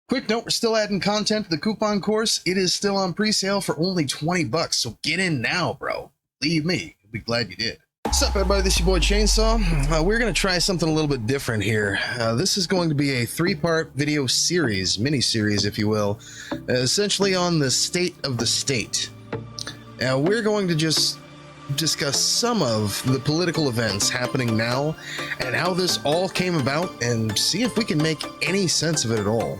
Quick note, we're still adding content to the coupon course. It is still on pre-sale for only $20, so get in now, bro. Believe me, you'll be glad you did. What's up, everybody? This is your boy Chainsaw. We're going to try something a little bit different here. This is going to be a three-part video series, mini-series, if you will, essentially on the state of the state. We're going to just discuss some of the political events happening now and how this all came about and see if we can make any sense of it at all.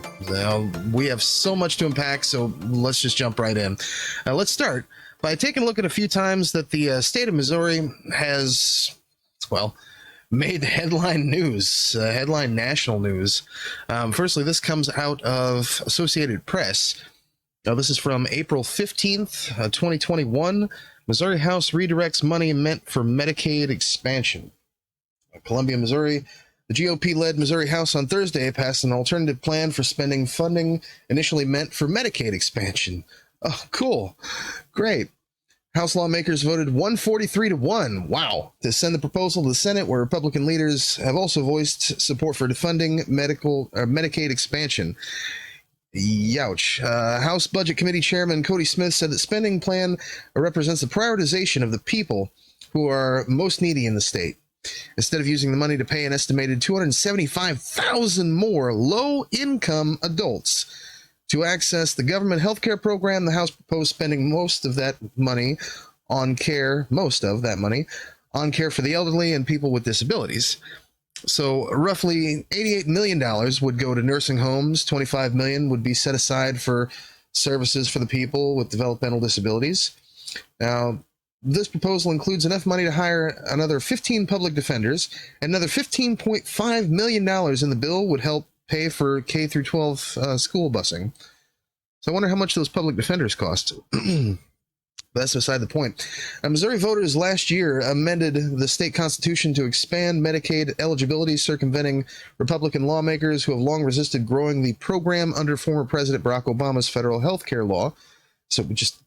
We have so much to unpack, so let's just jump right in. Let's start by taking a look at a few times that the state of Missouri has, well, made headline news, headline national news. Firstly, this comes out of Associated Press. Now, this is from April 15th, 2021. Missouri House redirects money meant for Medicaid expansion. Columbia, Missouri. The GOP-led Missouri House on Thursday passed an alternative plan for spending funding initially meant for Medicaid expansion. Oh, cool. Great. House lawmakers voted 143-1, wow, to send the proposal to the Senate, where Republican leaders have also voiced support for funding Medicaid expansion. Youch. House Budget Committee Chairman Cody Smith said the spending plan represents the prioritization of the people who are most needy in the state. Instead of using the money to pay an estimated 275,000 more low-income adults to access the government health care program, the House proposed spending most of that money on care for the elderly and people with disabilities. So roughly $88 million would go to nursing homes, $25 million would be set aside for services for the people with developmental disabilities. Now, this proposal includes enough money to hire another 15 public defenders, and another $15.5 million in the bill would help pay for K through 12 school busing. So I wonder how much those public defenders cost. That's beside the point. Missouri voters last year amended the state constitution to expand Medicaid eligibility, circumventing Republican lawmakers who have long resisted growing the program under former President Barack Obama's federal health care law. So we just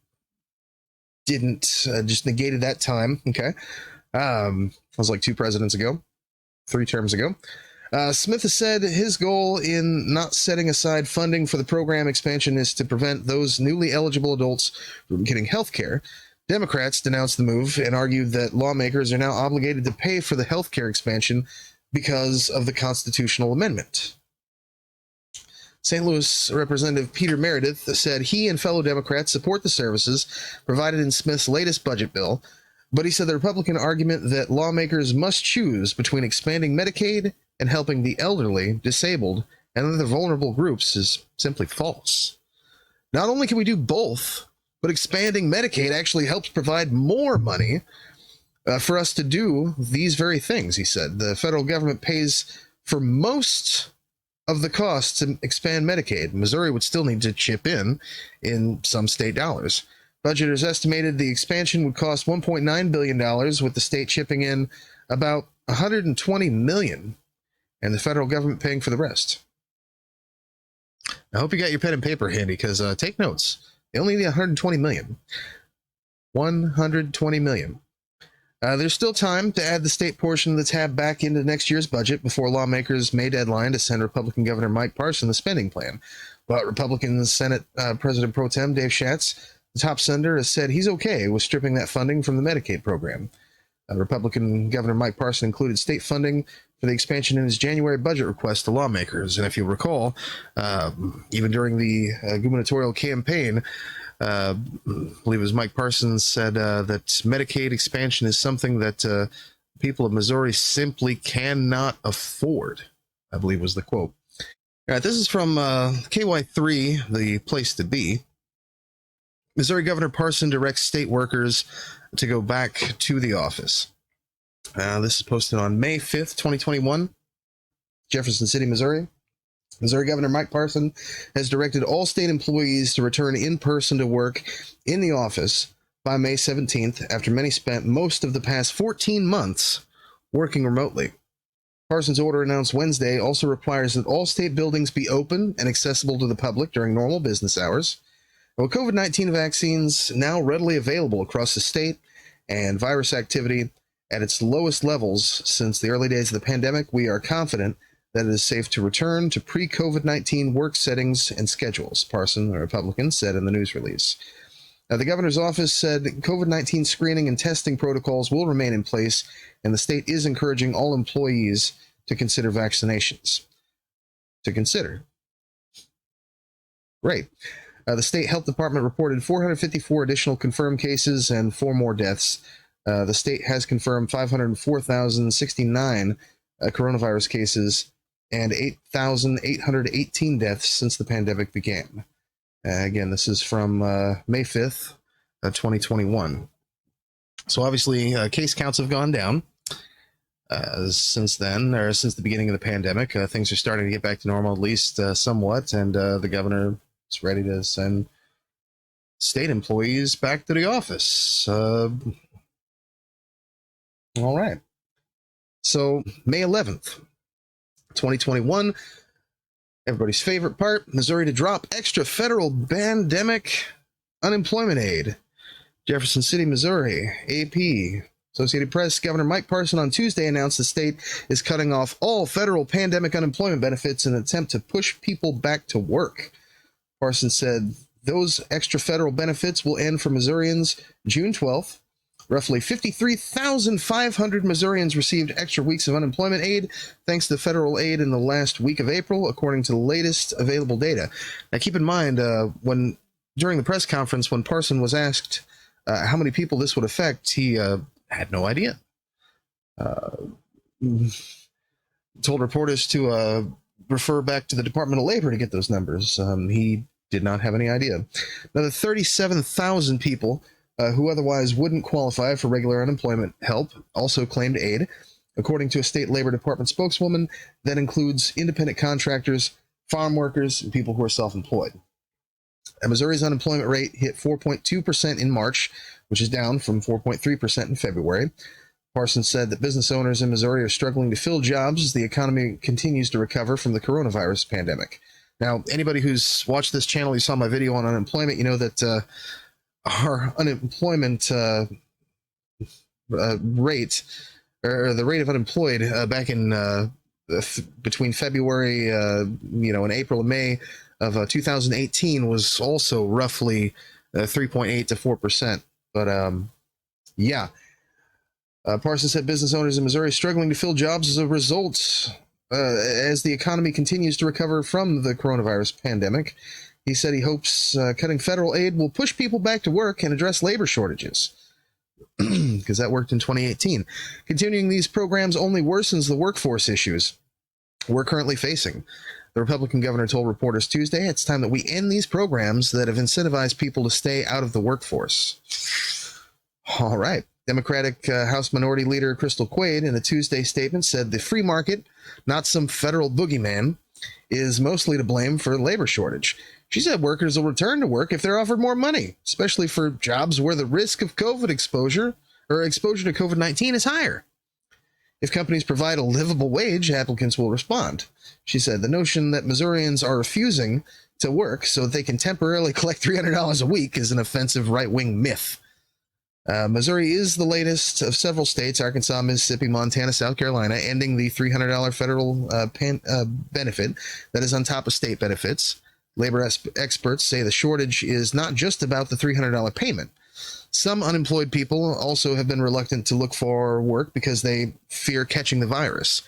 negated that time. Okay. That was like 2 presidents ago, 3 terms ago. Smith has said his goal in not setting aside funding for the program expansion is to prevent those newly eligible adults from getting health care. Democrats denounced the move and argued that lawmakers are now obligated to pay for the health care expansion because of the constitutional amendment. St. Louis Representative Peter Meredith said he and fellow Democrats support the services provided in Smith's latest budget bill, but he said the Republican argument that lawmakers must choose between expanding Medicaid and helping the elderly, disabled, and other vulnerable groups is simply false. Not only can we do both, but expanding Medicaid actually helps provide more money for us to do these very things, he said. The federal government pays for most of the costs to expand Medicaid. Missouri would still need to chip in some state dollars. Budgeters estimated the expansion would cost $1.9 billion, with the state chipping in about $120 million, and the federal government paying for the rest. I hope you got your pen and paper handy, because take notes. They only need $120 million. $120 million. There's still time to add the state portion of the tab back into next year's budget before lawmakers may deadline to send Republican Governor Mike Parson the spending plan. But Republican Senate President Pro Tem Dave Schatz, the top senator, has said he's okay with stripping that funding from the Medicaid program. Republican Governor Mike Parson included state funding for the expansion in his January budget request to lawmakers. And if you recall, even during the gubernatorial campaign, I believe it was Mike Parsons said that Medicaid expansion is something that people of Missouri simply cannot afford, I believe was the quote. All right, this is from KY3, the place to be. Missouri Governor Parson directs state workers to go back to the office. This is posted on May 5th, 2021, Jefferson City, Missouri. Missouri Governor Mike Parson has directed all state employees to return in person to work in the office by May 17th, after many spent most of the past 14 months working remotely. Parson's order, announced Wednesday, also requires that all state buildings be open and accessible to the public during normal business hours. With COVID-19 vaccines now readily available across the state and virus activity at its lowest levels since the early days of the pandemic, we are confident that it is safe to return to pre-COVID-19 work settings and schedules, Parson, a Republican, said in the news release. The governor's office said COVID-19 screening and testing protocols will remain in place, and the state is encouraging all employees to consider vaccinations. Great. The state health department reported 454 additional confirmed cases and 4 more deaths. The state has confirmed 504,069 coronavirus cases and 8,818 deaths since the pandemic began. Again, this is from May 5th, 2021. So obviously, case counts have gone down since then, or since the beginning of the pandemic. Things are starting to get back to normal, at least somewhat, and the governor is ready to send state employees back to the office. All right. So May 11th, 2021, everybody's favorite part, Missouri to drop extra federal pandemic unemployment aid. Jefferson City, Missouri, AP, Associated Press, Governor Mike Parson on Tuesday announced the state is cutting off all federal pandemic unemployment benefits in an attempt to push people back to work. Parson said those extra federal benefits will end for Missourians June 12th. Roughly 53,500 Missourians received extra weeks of unemployment aid thanks to federal aid in the last week of April, according to the latest available data. Now, keep in mind, during the press conference, when Parson was asked how many people this would affect, he had no idea. Told reporters to refer back to the Department of Labor to get those numbers. He did not have any idea. Another 37,000 people who otherwise wouldn't qualify for regular unemployment help also claimed aid, according to a state Labor Department spokeswoman. That includes independent contractors, farm workers, and people who are self-employed. Missouri's unemployment rate hit 4.2% in March, which is down from 4.3% in February. Parsons said that business owners in Missouri are struggling to fill jobs as the economy continues to recover from the coronavirus pandemic. Now, anybody who's watched this channel, you saw my video on unemployment, you know that our unemployment rate, or the rate of unemployed back in between February, and April and May of 2018 was also roughly 3.8 to 4%. But yeah, Parsons said business owners in Missouri struggling to fill jobs as a result as the economy continues to recover from the coronavirus pandemic. He said he hopes cutting federal aid will push people back to work and address labor shortages, because that worked in 2018. Continuing these programs only worsens the workforce issues we're currently facing. The Republican governor told reporters Tuesday it's time that we end these programs that have incentivized people to stay out of the workforce. All right. Democratic House Minority Leader Crystal Quaid, in a Tuesday statement, said the free market, not some federal boogeyman, is mostly to blame for the labor shortage. She said workers will return to work if they're offered more money, especially for jobs where the risk of COVID exposure or exposure to COVID-19 is higher. If companies provide a livable wage, applicants will respond. She said the notion that Missourians are refusing to work so that they can temporarily collect $300 a week is an offensive right-wing myth. Missouri is the latest of several states, Arkansas, Mississippi, Montana, South Carolina, ending the $300 federal benefit that is on top of state benefits. Labor experts say the shortage is not just about the $300 payment. Some unemployed people also have been reluctant to look for work because they fear catching the virus.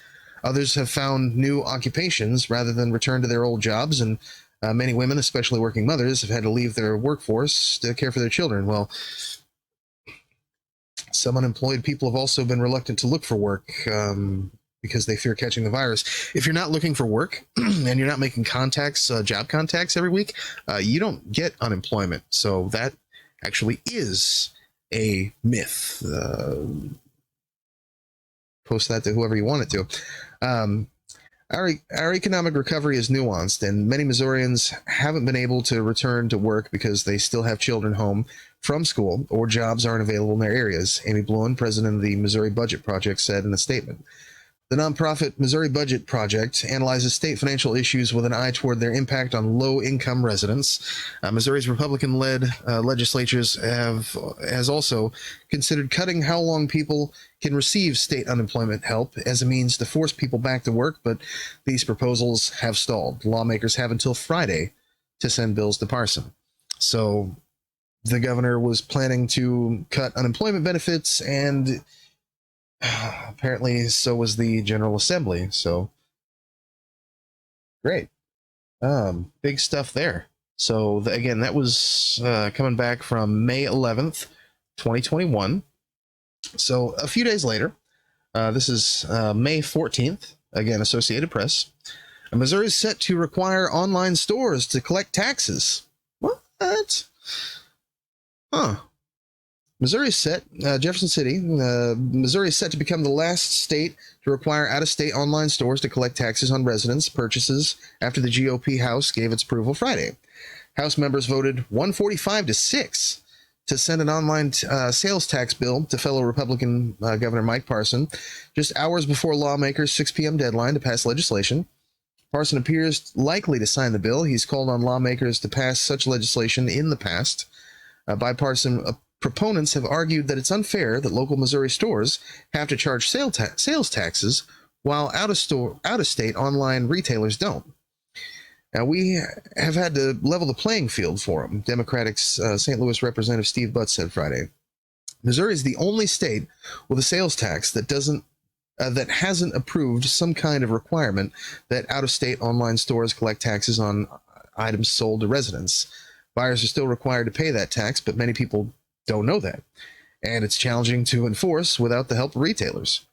Others have found new occupations rather than return to their old jobs, and many women, especially working mothers, have had to leave their workforce to care for their children. Well, some unemployed people have also been reluctant to look for work because they fear catching the virus. If you're not looking for work and you're not making contacts, job contacts every week, you don't get unemployment. So that actually is a myth. Post that to whoever you want it to. Our economic recovery is nuanced, and many Missourians haven't been able to return to work because they still have children home from school or jobs aren't available in their areas, Amy Bluen, president of the Missouri Budget Project, said in a statement. The nonprofit Missouri Budget Project analyzes state financial issues with an eye toward their impact on low-income residents. Missouri's Republican-led legislatures has also considered cutting how long people can receive state unemployment help as a means to force people back to work, but these proposals have stalled. Lawmakers have until Friday to send bills to Parson. So the governor was planning to cut unemployment benefits, and apparently so was the General Assembly. So great. Big stuff there. So again, that was coming back from May 11th, 2021. So a few days later, this is May 14th, again, Associated Press. Missouri is set to require online stores to collect taxes. What? Huh. Missouri is set, Jefferson City, Missouri is set to become the last state to require out-of-state online stores to collect taxes on residents' purchases after the GOP House gave its approval Friday. House members voted 145 to 6 to send an online sales tax bill to fellow Republican Governor Mike Parson, just hours before lawmakers' 6 p.m. deadline to pass legislation. Parson appears likely to sign the bill. He's called on lawmakers to pass such legislation in the past. Bipartisan proponents have argued that it's unfair that local Missouri stores have to charge sales taxes while out-of-state online retailers don't. Now, we have had to level the playing field for them, Democratic's St. Louis Representative Steve Butt said Friday. Missouri is the only state with a sales tax that hasn't approved some kind of requirement that out-of-state online stores collect taxes on items sold to residents. Buyers are still required to pay that tax, but many people don't know that, and it's challenging to enforce without the help of retailers.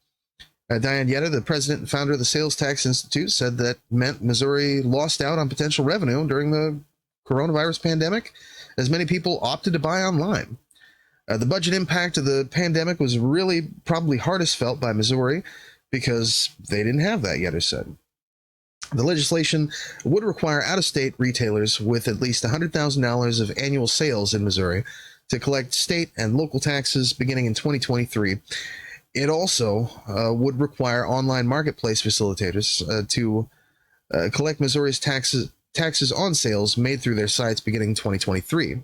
Diane Yetta, the president and founder of the Sales Tax Institute, said that meant Missouri lost out on potential revenue during the coronavirus pandemic, as many people opted to buy online. The budget impact of the pandemic was really probably hardest felt by Missouri because they didn't have that, Yetta said. The legislation would require out-of-state retailers with at least $100,000 of annual sales in Missouri to collect state and local taxes beginning in 2023. It also would require online marketplace facilitators to collect Missouri's taxes on sales made through their sites beginning in 2023.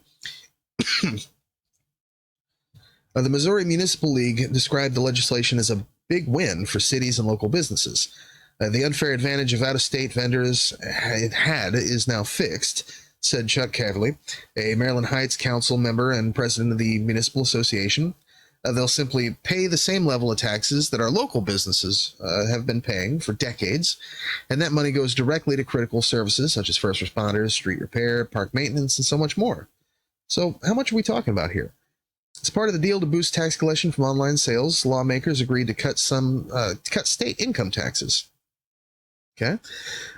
The Missouri Municipal League described the legislation as a big win for cities and local businesses. The unfair advantage of out-of-state vendors it had is now fixed, said Chuck Cavely, a Maryland Heights Council member and president of the Municipal Association. They'll simply pay the same level of taxes that our local businesses have been paying for decades, and that money goes directly to critical services such as first responders, street repair, park maintenance, and so much more. So how much are we talking about here? As part of the deal to boost tax collection from online sales, lawmakers agreed to cut state income taxes. Okay,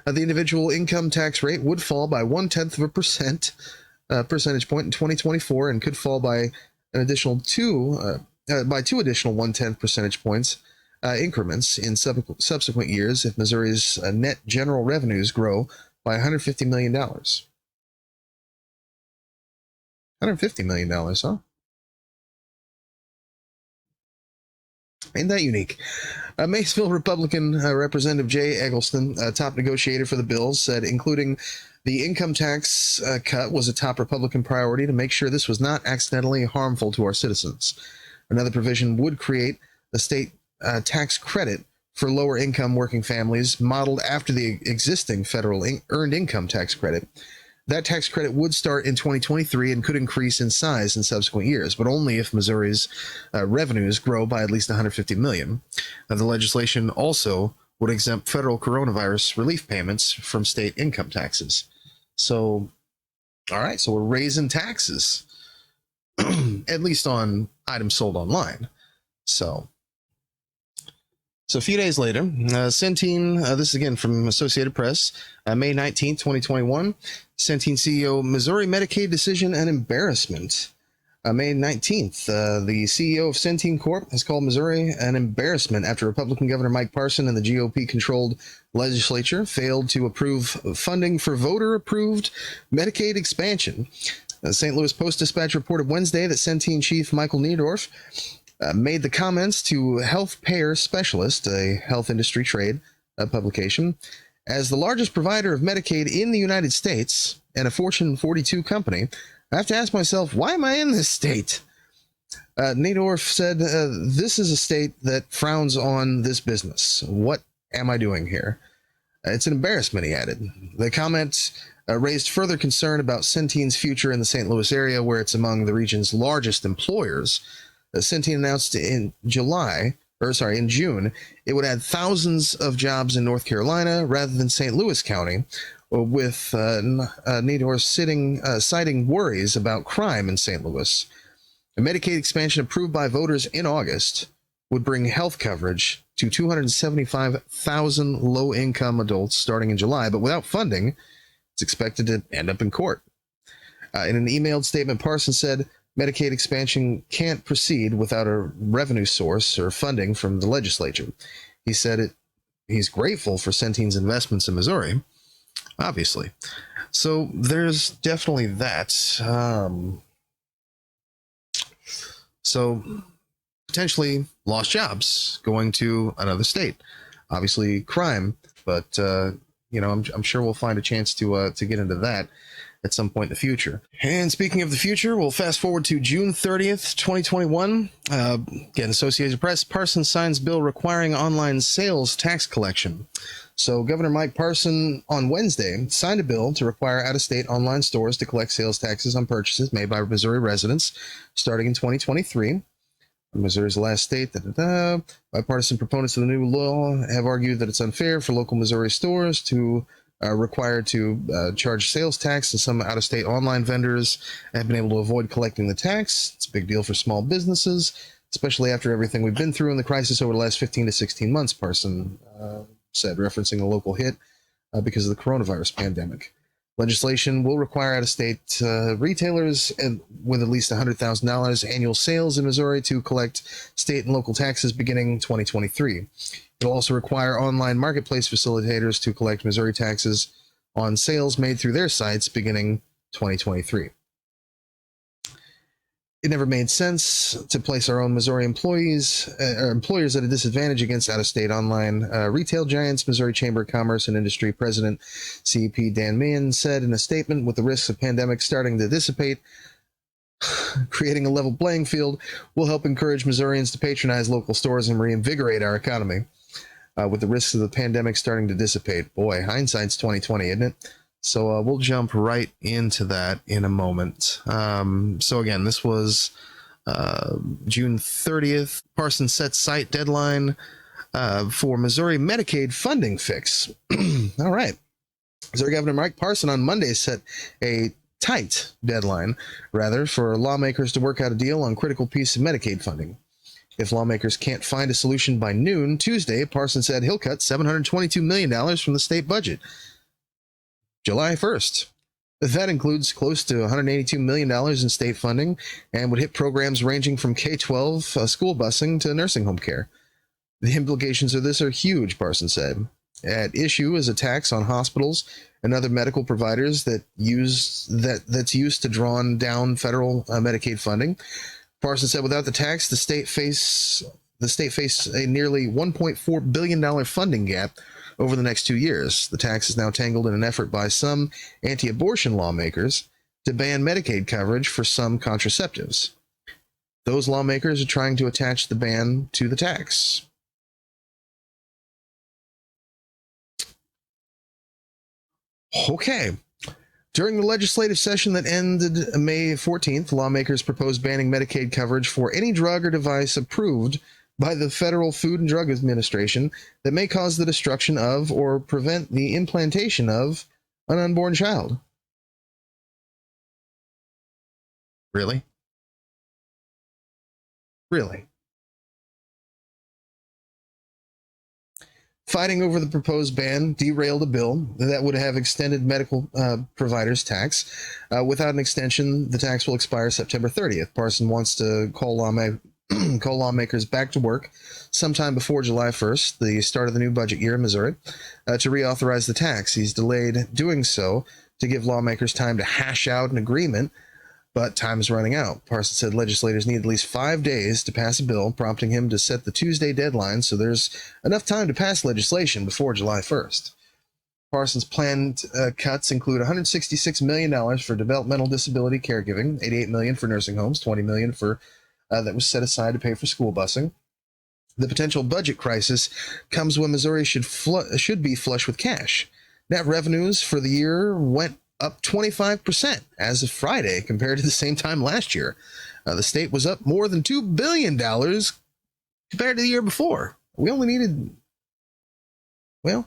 the individual income tax rate would fall by 0.1% percentage point in 2024, and could fall by an additional two additional 0.1 percentage points increments in subsequent years if Missouri's net general revenues grow by $150 million. $150 million, huh? Ain't that unique? Maysville Republican Representative Jay Eggleston, top negotiator for the bill, said including the income tax cut was a top Republican priority to make sure this was not accidentally harmful to our citizens. Another provision would create a state tax credit for lower income working families modeled after the existing federal earned income tax credit. That tax credit would start in 2023 and could increase in size in subsequent years, but only if Missouri's revenues grow by at least $150 million. The legislation also would exempt federal coronavirus relief payments from state income taxes. So, all right, so we're raising taxes, at least on items sold online. So a few days later, Centene, this is again from Associated Press, May 19th, 2021, Centene CEO, Missouri Medicaid decision an embarrassment. May 19th, the CEO of Centene Corp has called Missouri an embarrassment after Republican Governor Mike Parson and the GOP-controlled legislature failed to approve funding for voter-approved Medicaid expansion. St. Louis Post-Dispatch reported Wednesday that Centene Chief Michael Niedorf made the comments to Health Payer Specialist, a health industry trade publication. As the largest provider of Medicaid in the United States and a Fortune 42 company, I have to ask myself, why am I in this state? Nadorf said, this is a state that frowns on this business. What am I doing here? It's an embarrassment, he added. The comment raised further concern about Centene's future in the St. Louis area, where it's among the region's largest employers. Centene announced in June, it would add thousands of jobs in North Carolina rather than St. Louis County, with Nador citing worries about crime in St. Louis. A Medicaid expansion approved by voters in August would bring health coverage to 275,000 low-income adults starting in July, but without funding, it's expected to end up in court. In an emailed statement, Parsons said Medicaid expansion can't proceed without a revenue source or funding from the legislature. He said he's grateful for Centene's investments in Missouri, obviously. So there's definitely that. So potentially lost jobs going to another state. Obviously crime, but I'm sure we'll find a chance to get into that at some point in the future. And speaking of the future, we'll fast forward to June 30th, 2021. Again, Associated Press, Parsons signs bill requiring online sales tax collection. So Governor Mike Parson on Wednesday signed a bill to require out-of-state online stores to collect sales taxes on purchases made by Missouri residents starting in 2023. Missouri's the last state. Bipartisan proponents of the new law have argued that it's unfair for local Missouri stores to required to charge sales tax, and some out-of-state online vendors have been able to avoid collecting the tax. It's a big deal for small businesses, especially after everything we've been through in the crisis over the last 15 to 16 months, Parson said, referencing the local hit because of the coronavirus pandemic. Legislation will require out-of-state retailers with at least $100,000 annual sales in Missouri to collect state and local taxes beginning 2023. It will also require online marketplace facilitators to collect Missouri taxes on sales made through their sites beginning 2023. It never made sense to place our own Missouri employers at a disadvantage against out-of-state online retail giants, Missouri Chamber of Commerce and Industry President CEP Dan Meehan said in a statement. With the risks of pandemic starting to dissipate, creating a level playing field will help encourage Missourians to patronize local stores and reinvigorate our economy. With the risks of the pandemic starting to dissipate. Boy, hindsight's 2020, isn't it? So we'll jump right into that in a moment. So again, this was June 30th. Parsons set site deadline for Missouri Medicaid funding fix. All right. Missouri Governor Mike Parson on Monday set a tight deadline, rather, for lawmakers to work out a deal on critical piece of Medicaid funding. If lawmakers can't find a solution by noon Tuesday, Parsons said he'll cut $722 million from the state budget July 1st. That includes close to $182 million in state funding and would hit programs ranging from K-12 school busing to nursing home care. The implications of this are huge, Parsons said. At issue is a tax on hospitals and other medical providers that's used to draw down federal Medicaid funding. Parsons said without the tax, the state face a nearly $1.4 billion funding gap over the next 2 years. The tax is now tangled in an effort by some anti-abortion lawmakers to ban Medicaid coverage for some contraceptives. Those lawmakers are trying to attach the ban to the tax. Okay. During the legislative session that ended May 14th, lawmakers proposed banning Medicaid coverage for any drug or device approved by the Federal Food and Drug Administration that may cause the destruction of or prevent the implantation of an unborn child. Really? Really? Fighting over the proposed ban derailed a bill that would have extended medical providers' tax. Without an extension, the tax will expire September 30th. Parson wants to call lawmakers back to work sometime before July 1st, the start of the new budget year in Missouri, to reauthorize the tax. He's delayed doing so to give lawmakers time to hash out an agreement, but time is running out. Parsons said legislators need at least 5 days to pass a bill, prompting him to set the Tuesday deadline so there's enough time to pass legislation before July 1st. Parsons' planned cuts include $166 million for developmental disability caregiving, $88 million for nursing homes, $20 million for that was set aside to pay for school busing. The potential budget crisis comes when Missouri should be flush with cash. Net revenues for the year went up 25% as of Friday compared to the same time last year. The state was up more than $2 billion compared to the year before. We only needed, well,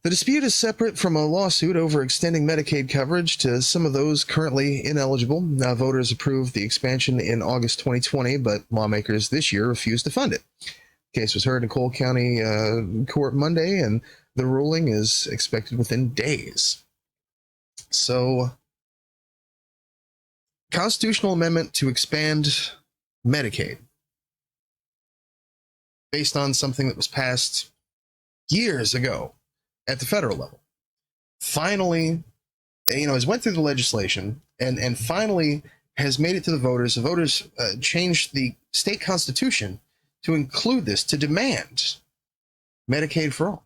the dispute is separate from a lawsuit over extending Medicaid coverage to some of those currently ineligible. Now, voters approved the expansion in August 2020, but lawmakers this year refused to fund it. The case was heard in Cole County Court Monday, and the ruling is expected within days. So, constitutional amendment to expand Medicaid based on something that was passed years ago at the federal level. Finally, has went through the legislation and finally has made it to the voters. The voters changed the state constitution to include this, to demand Medicaid for all.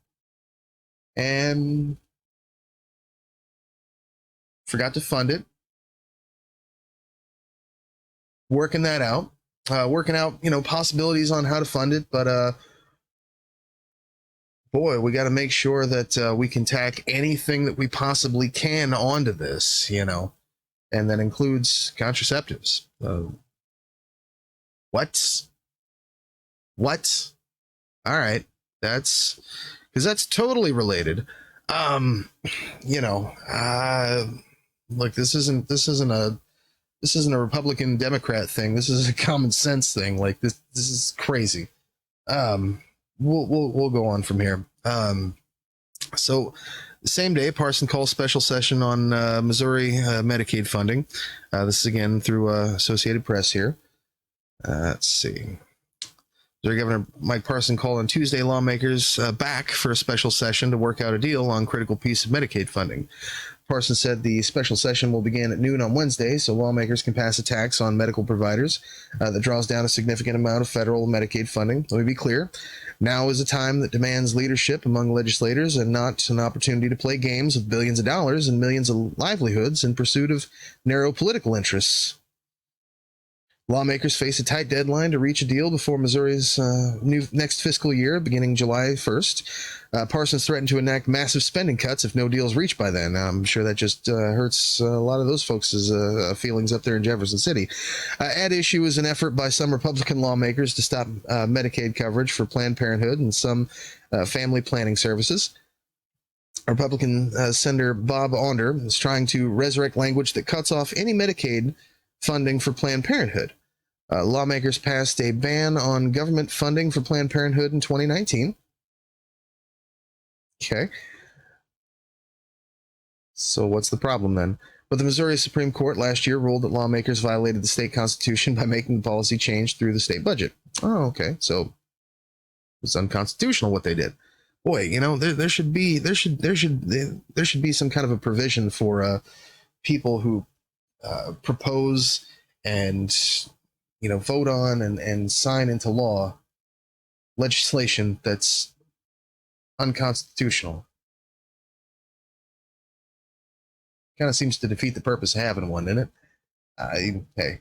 And forgot to fund it. Working out, possibilities on how to fund it, but boy, we got to make sure that we can tack anything that we possibly can onto this, and that includes contraceptives. What? All right, that's totally related. Look, this isn't a Republican Democrat thing. This is a common sense thing. Like this is crazy. We'll go on from here. So the same day, Parson calls special session on Missouri Medicaid funding. This is again through Associated Press here. Let's see. Missouri Governor Mike Parson called on Tuesday lawmakers back for a special session to work out a deal on critical piece of Medicaid funding. Parson said the special session will begin at noon on Wednesday, so lawmakers can pass a tax on medical providers that draws down a significant amount of federal Medicaid funding. Let me be clear. Now is a time that demands leadership among legislators and not an opportunity to play games with billions of dollars and millions of livelihoods in pursuit of narrow political interests. Lawmakers face a tight deadline to reach a deal before Missouri's next fiscal year, beginning July 1st. Parsons threatened to enact massive spending cuts if no deal is reached by then. I'm sure that just hurts a lot of those folks' feelings up there in Jefferson City. At issue is an effort by some Republican lawmakers to stop Medicaid coverage for Planned Parenthood and some family planning services. Republican Senator Bob Onder is trying to resurrect language that cuts off any Medicaid funding for Planned Parenthood. Lawmakers passed a ban on government funding for Planned Parenthood in 2019. Okay. So what's the problem then? But the Missouri Supreme Court last year ruled that lawmakers violated the state constitution by making the policy change through the state budget. Oh, okay. So it's unconstitutional what they did. Boy, there should be some kind of a provision for people who propose and vote on and sign into law legislation that's unconstitutional. Kind of seems to defeat the purpose of having one, doesn't it? Hey,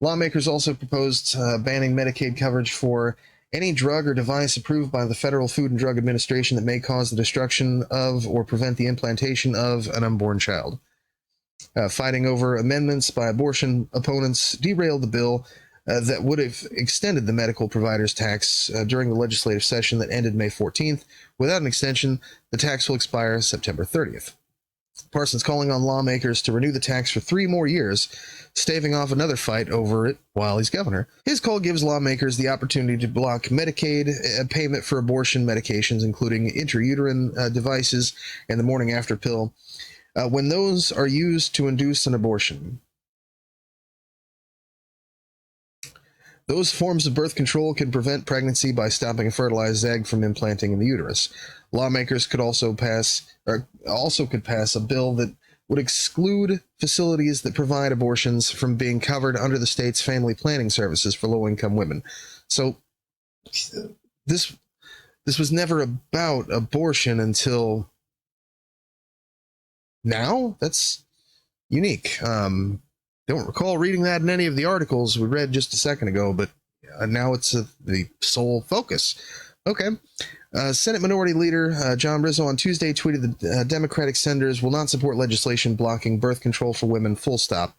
lawmakers also proposed banning Medicaid coverage for any drug or device approved by the Federal Food and Drug Administration that may cause the destruction of or prevent the implantation of an unborn child. Fighting over amendments by abortion opponents derailed the bill that would have extended the medical providers tax during the legislative session that ended May 14th. Without an extension, the tax will expire September 30th. Parsons calling on lawmakers to renew the tax for 3 more years, staving off another fight over it while he's governor. His call gives lawmakers the opportunity to block Medicaid payment for abortion medications, including intrauterine devices and the morning after pill, when those are used to induce an abortion. Those forms of birth control can prevent pregnancy by stopping a fertilized egg from implanting in the uterus. Lawmakers could also pass a bill that would exclude facilities that provide abortions from being covered under the state's family planning services for low-income women. So this was never about abortion until now. That's unique. Don't recall reading that in any of the articles we read just a second ago, but now it's the sole focus. Okay. Senate Minority Leader John Rizzo on Tuesday tweeted that Democratic senators will not support legislation blocking birth control for women, full stop.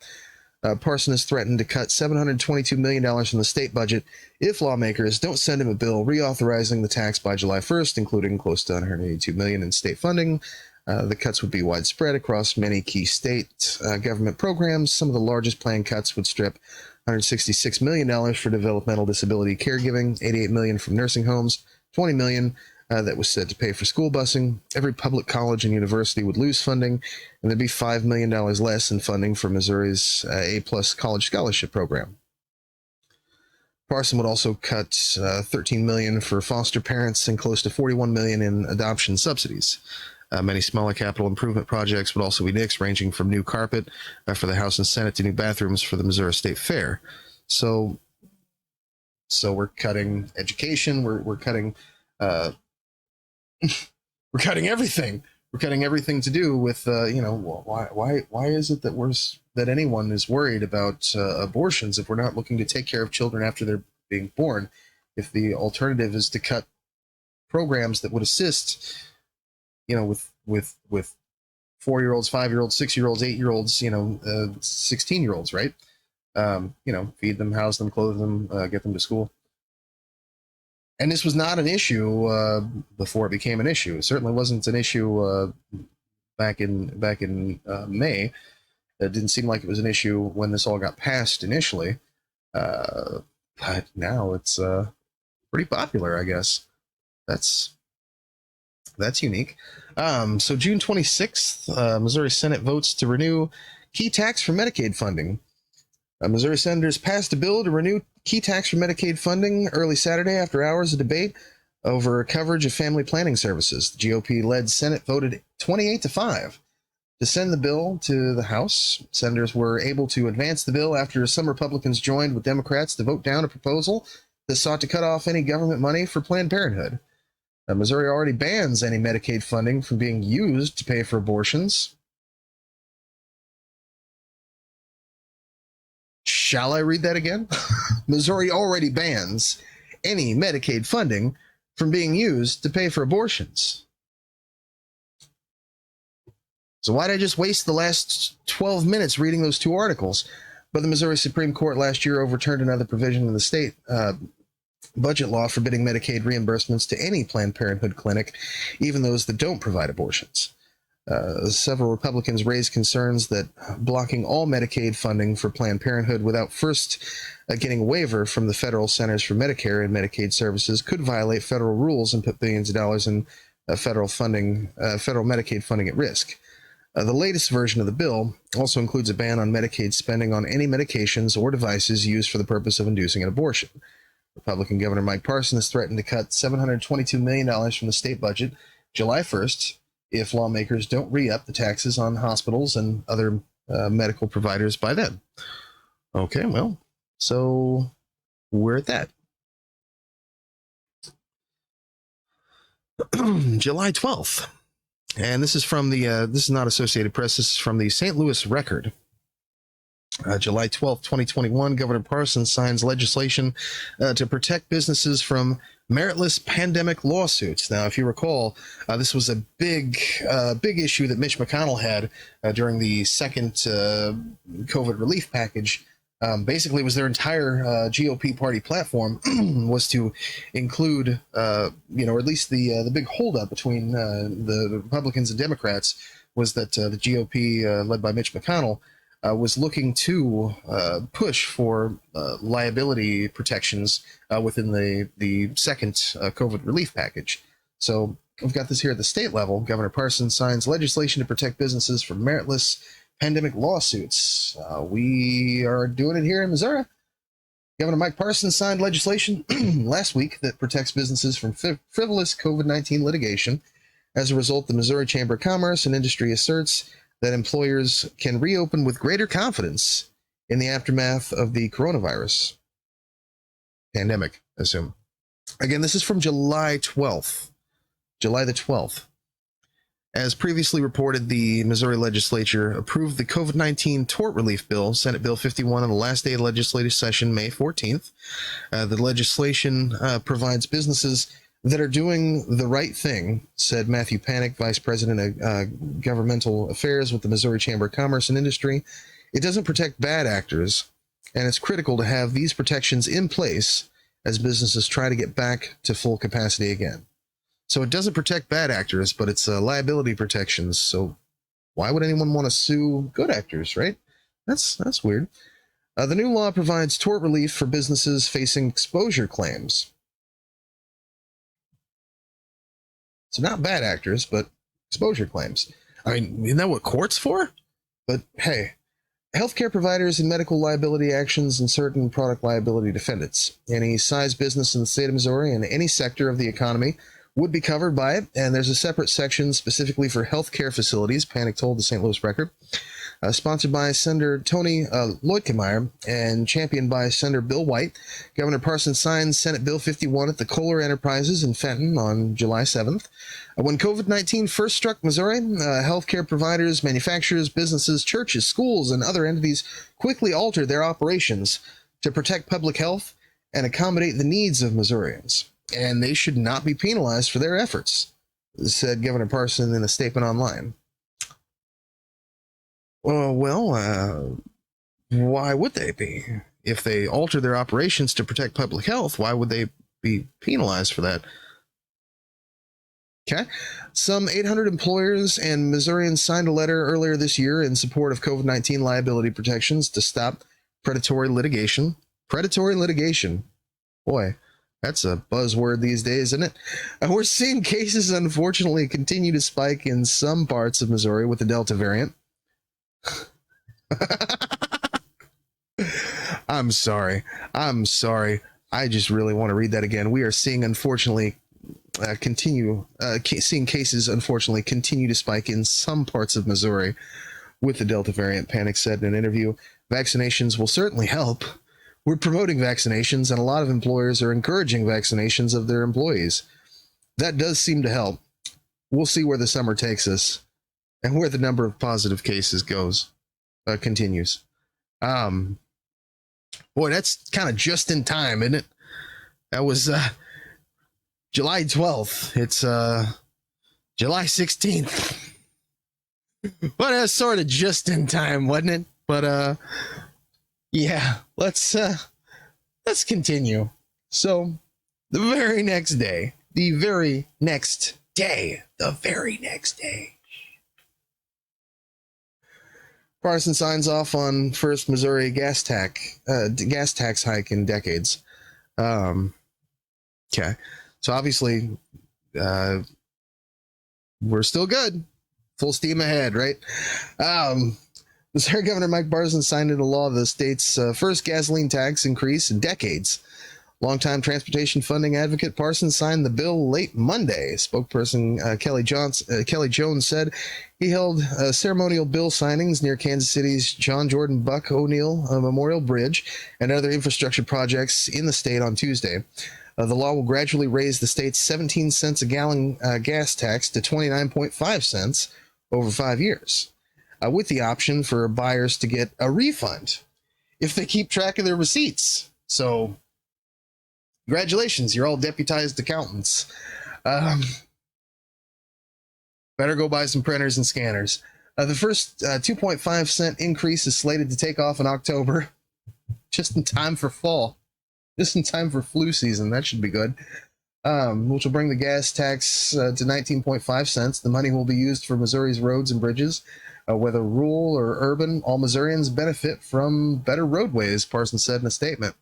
Parson has threatened to cut $722 million from the state budget if lawmakers don't send him a bill reauthorizing the tax by July 1st, including close to $182 million in state funding. The cuts would be widespread across many key state government programs. Some of the largest planned cuts would strip $166 million for developmental disability caregiving, $88 million from nursing homes, $20 million that was said to pay for school busing. Every public college and university would lose funding, and there'd be $5 million less in funding for Missouri's A-plus college scholarship program. Parson would also cut $13 million for foster parents and close to $41 million in adoption subsidies. Many smaller capital improvement projects would also be nixed, ranging from new carpet for the House and Senate to new bathrooms for the Missouri State Fair. So we're cutting education. We're cutting we're cutting everything. We're cutting everything to do with why is it that anyone is worried about abortions if we're not looking to take care of children after they're being born? If the alternative is to cut programs that would assist, with 4-year-olds, 5-year-olds, 6-year-olds, 8-year-olds, 16-year-olds, right? Feed them, house them, clothe them, get them to school. And this was not an issue before it became an issue. It certainly wasn't an issue back in May. It didn't seem like it was an issue when this all got passed initially. But now it's pretty popular, I guess. That's unique. So June 26th, Missouri Senate votes to renew key tax for Medicaid funding. Missouri senators passed a bill to renew key tax for Medicaid funding early Saturday after hours of debate over coverage of family planning services. The GOP-led Senate voted 28-5 to send the bill to the House. Senators were able to advance the bill after some Republicans joined with Democrats to vote down a proposal that sought to cut off any government money for Planned Parenthood. Missouri already bans any Medicaid funding from being used to pay for abortions. Shall I read that again? Missouri already bans any Medicaid funding from being used to pay for abortions. So why did I just waste the last 12 minutes reading those two articles? But the Missouri Supreme Court last year overturned another provision in the state budget law forbidding Medicaid reimbursements to any Planned Parenthood clinic, even those that don't provide abortions. Several Republicans raised concerns that blocking all Medicaid funding for Planned Parenthood without first getting a waiver from the Federal Centers for Medicare and Medicaid Services could violate federal rules and put billions of dollars in federal Medicaid funding at risk. The latest version of the bill also includes a ban on Medicaid spending on any medications or devices used for the purpose of inducing an abortion. Republican Governor Mike Parson has threatened to cut $722 million from the state budget July 1st if lawmakers don't re-up the taxes on hospitals and other medical providers by then. Okay, well, so we're at that. July 12th. And this is from this is not Associated Press, this is from the St. Louis Record. July 12th, 2021, Governor Parsons signs legislation to protect businesses from meritless pandemic lawsuits. Now, if you recall, this was a big issue that Mitch McConnell had during the second COVID relief package. Basically, it was their entire GOP party platform was to include, or at least the big holdup between the Republicans and Democrats was that the GOP, led by Mitch McConnell, was looking to push for liability protections within the second COVID relief package. So we've got this here at the state level. Governor Parsons signs legislation to protect businesses from meritless pandemic lawsuits. We are doing it here in Missouri. Governor Mike Parsons signed legislation last week that protects businesses from frivolous COVID-19 litigation. As a result, the Missouri Chamber of Commerce and Industry asserts that employers can reopen with greater confidence in the aftermath of the coronavirus pandemic, I assume. Again, this is from July 12th. July the 12th. As previously reported, the Missouri legislature approved the COVID-19 tort relief bill, Senate Bill 51, on the last day of the legislative session, May 14th. The legislation provides businesses that are doing the right thing, said Matthew Panic, Vice President of Governmental Affairs with the Missouri Chamber of Commerce and Industry. It doesn't protect bad actors, and it's critical to have these protections in place as businesses try to get back to full capacity again. So it doesn't protect bad actors, but it's liability protections. So why would anyone want to sue good actors, right? That's weird. The new law provides tort relief for businesses facing exposure claims. So not bad actors, but exposure claims. I mean, isn't that what court's for? But hey, healthcare providers and medical liability actions and certain product liability defendants. Any size business in the state of Missouri and any sector of the economy would be covered by it, and there's a separate section specifically for healthcare facilities, Panic told the St. Louis Record. Sponsored by Senator Tony Leutkemeyer and championed by Senator Bill White, Governor Parsons signed Senate Bill 51 at the Kohler Enterprises in Fenton on July 7th. When COVID-19 first struck Missouri, healthcare providers, manufacturers, businesses, churches, schools, and other entities quickly altered their operations to protect public health and accommodate the needs of Missourians. And they should not be penalized for their efforts, said Governor Parson in a statement online. Well, why would they be? If they alter their operations to protect public health, why would they be penalized for that? Okay. Some 800 employers and Missourians signed a letter earlier this year in support of COVID-19 liability protections to stop predatory litigation. Predatory litigation. Boy. That's a buzzword these days, isn't it? And we're seeing cases, unfortunately, continue to spike in some parts of Missouri with the Delta variant. I'm sorry. I just really want to read that again. We are seeing, unfortunately, seeing cases, unfortunately, continue to spike in some parts of Missouri with the Delta variant, Panic said in an interview. Vaccinations will certainly help. We're promoting vaccinations, and a lot of employers are encouraging vaccinations of their employees. That does seem to help. We'll see where the summer takes us and where the number of positive cases continues. Boy, that's kind of just in time, isn't it? That was July 12th. It's July 16th. But that's sort of just in time, wasn't it? But yeah, let's continue. So the very next day, Parson signs off on first Missouri gas tax hike in decades. Okay, so obviously we're still good, full steam ahead, right? Missouri Governor Mike Parson signed into law the state's first gasoline tax increase in decades. Longtime transportation funding advocate Parsons signed the bill late Monday. Spokesperson Kelly Jones said he held ceremonial bill signings near Kansas City's John Jordan Buck O'Neill Memorial Bridge and other infrastructure projects in the state on Tuesday. The law will gradually raise the state's 17 cents a gallon gas tax to 29.5 cents over 5 years, with the option for buyers to get a refund if they keep track of their receipts. So, congratulations, you're all deputized accountants. Better go buy some printers and scanners. The first 2.5 cent increase is slated to take off in October, just in time for fall, just in time for flu season. That should be good. Which will bring the gas tax to 19.5 cents. The money will be used for Missouri's roads and bridges. Whether rural or urban, all Missourians benefit from better roadways, Parsons said in a statement.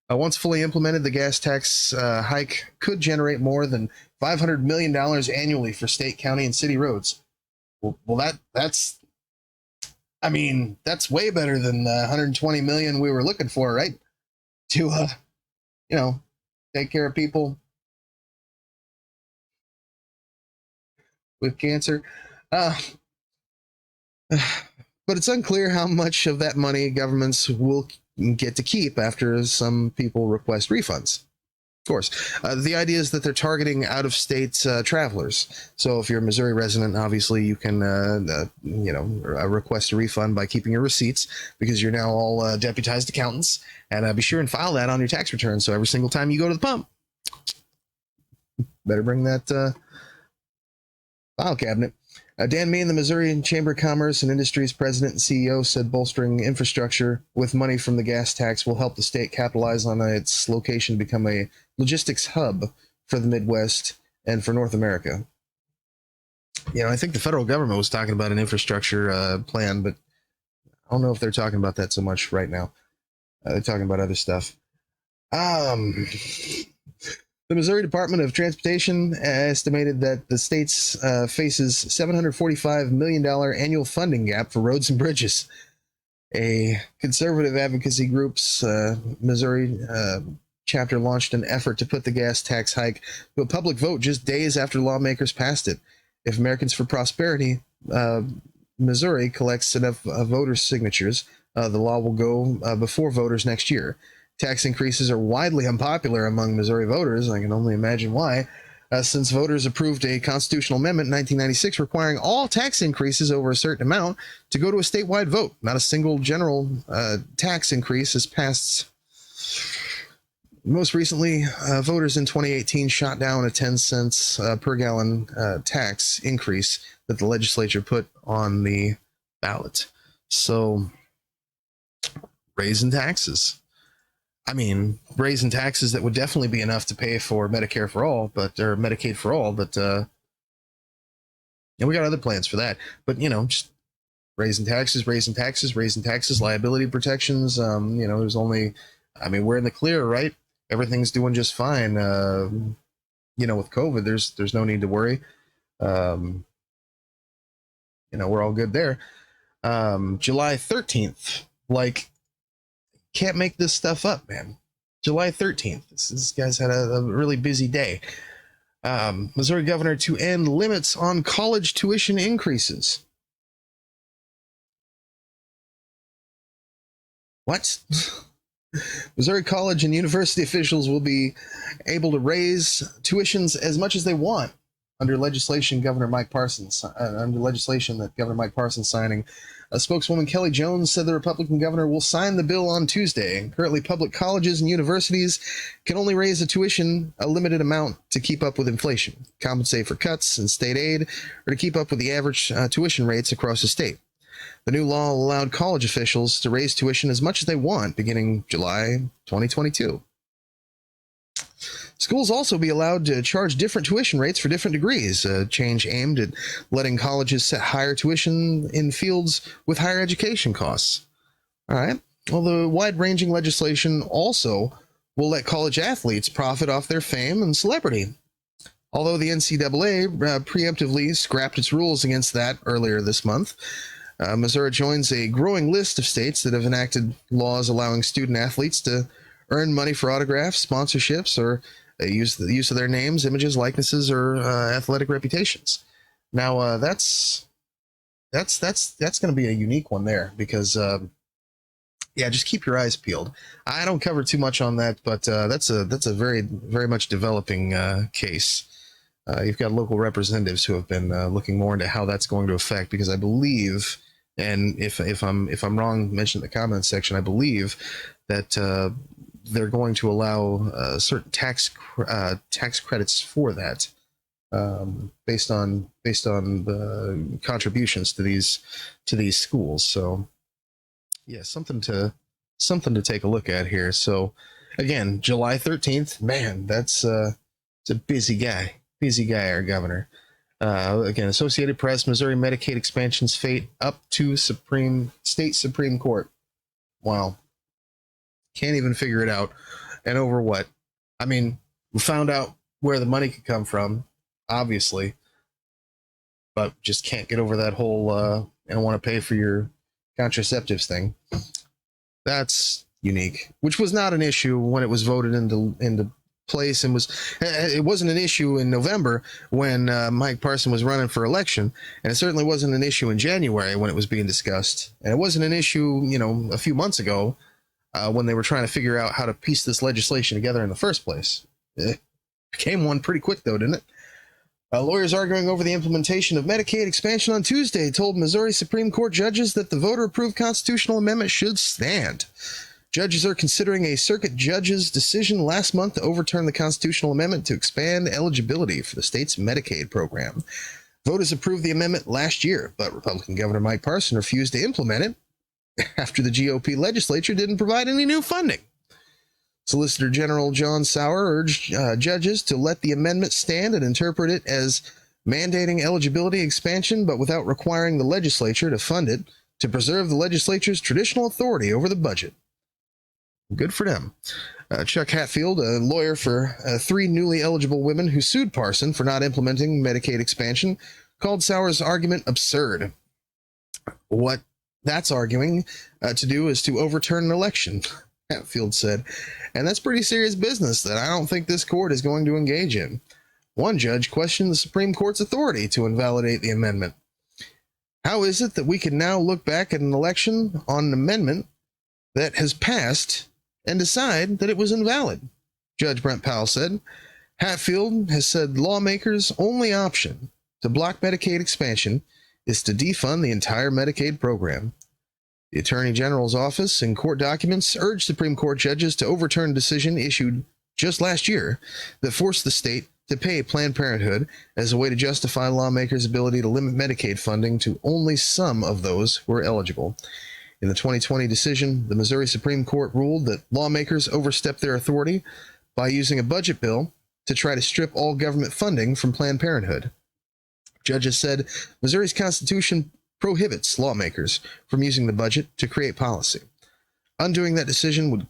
Once fully implemented, the gas tax hike could generate more than $500 million annually for state, county, and city roads. Well, that's way better than the $120 million we were looking for, right? To, take care of people with cancer. But it's unclear how much of that money governments will get to keep after some people request refunds. Of course. The idea is that they're targeting out-of-state travelers. So if you're a Missouri resident, obviously you can, request a refund by keeping your receipts, because you're now all deputized accountants. And be sure and file that on your tax return. So every single time you go to the pump, better bring that file cabinet. Dan Mean, the Missouri Chamber of Commerce and Industries president and CEO, said bolstering infrastructure with money from the gas tax will help the state capitalize on its location to become a logistics hub for the Midwest and for North America. I think the federal government was talking about an infrastructure plan, but I don't know if they're talking about that so much right now. They're talking about other stuff. The Missouri Department of Transportation estimated that the state faces $745 million annual funding gap for roads and bridges. A conservative advocacy group's Missouri chapter launched an effort to put the gas tax hike to a public vote just days after lawmakers passed it. If Americans for Prosperity Missouri collects enough voters' signatures, the law will go before voters next year. Tax increases are widely unpopular among Missouri voters. I can only imagine why, since voters approved a constitutional amendment in 1996 requiring all tax increases over a certain amount to go to a statewide vote. Not a single general tax increase has passed. Most recently, voters in 2018 shot down a 10 cents per gallon tax increase that the legislature put on the ballot. So, raising taxes. I mean, raising taxes that would definitely be enough to pay for Medicare for all, or Medicaid for all, but we got other plans for that. But just raising taxes, liability protections. There's only, we're in the clear, right? Everything's doing just fine. With COVID, there's no need to worry. We're all good there. July 13th, can't make this stuff up, man. July 13th. This guy's had a really busy day. Missouri governor to end limits on college tuition increases. What? Missouri college and university officials will be able to raise tuitions as much as they want under legislation that Governor Mike Parson's signing. Spokeswoman Kelly Jones said the Republican governor will sign the bill on Tuesday. Currently, public colleges and universities can only raise a tuition a limited amount to keep up with inflation, compensate for cuts in state aid, or to keep up with the average tuition rates across the state. The new law allowed college officials to raise tuition as much as they want beginning July 2022. Schools also be allowed to charge different tuition rates for different degrees, a change aimed at letting colleges set higher tuition in fields with higher education costs. All right. Well, the wide-ranging legislation also will let college athletes profit off their fame and celebrity. Although the NCAA preemptively scrapped its rules against that earlier this month, Missouri joins a growing list of states that have enacted laws allowing student athletes to earn money for autographs, sponsorships, or use the use of their names, images, likenesses, or athletic reputations. Now, that's going to be a unique one there because, just keep your eyes peeled. I don't cover too much on that, but that's a very, very much developing case. You've got local representatives who have been looking more into how that's going to affect, because I believe, and if I'm wrong, mention in the comments section, I believe that they're going to allow certain tax credits for that, based on the contributions to these schools. So yeah, something to take a look at here. So again, July 13th, man, it's a busy guy, our governor. Again, Associated Press, Missouri Medicaid expansion's fate up to state Supreme Court. Wow. Can't even figure it out. And over what? I mean, we found out where the money could come from, obviously, but just can't get over that whole I don't want to pay for your contraceptives thing. That's unique, which was not an issue when it was voted into place and it wasn't an issue in November when Mike Parson was running for election, and it certainly wasn't an issue in January when it was being discussed, and it wasn't an issue, a few months ago when they were trying to figure out how to piece this legislation together in the first place. It became one pretty quick, though, didn't it? Lawyers arguing over the implementation of Medicaid expansion on Tuesday told Missouri Supreme Court judges that the voter-approved constitutional amendment should stand. Judges are considering a circuit judge's decision last month to overturn the constitutional amendment to expand eligibility for the state's Medicaid program. Voters approved the amendment last year, but Republican Governor Mike Parson refused to implement it after the GOP legislature didn't provide any new funding. Solicitor General John Sauer urged judges to let the amendment stand and interpret it as mandating eligibility expansion, but without requiring the legislature to fund it to preserve the legislature's traditional authority over the budget. Good for them. Chuck Hatfield, a lawyer for 3 newly eligible women who sued Parson for not implementing Medicaid expansion, called Sauer's argument absurd. What that's arguing to do is to overturn an election, Hatfield said, and that's pretty serious business that I don't think this court is going to engage in. One judge questioned the Supreme Court's authority to invalidate the amendment. How is it that we can now look back at an election on an amendment that has passed and decide that it was invalid? Judge Brent Powell said. Hatfield has said lawmakers' only option to block Medicaid expansion is to defund the entire Medicaid program. The Attorney General's office in court documents urged Supreme Court judges to overturn a decision issued just last year that forced the state to pay Planned Parenthood as a way to justify lawmakers' ability to limit Medicaid funding to only some of those who are eligible. In the 2020 decision, the Missouri Supreme Court ruled that lawmakers overstepped their authority by using a budget bill to try to strip all government funding from Planned Parenthood. Judges said Missouri's Constitution prohibits lawmakers from using the budget to create policy. Undoing that decision would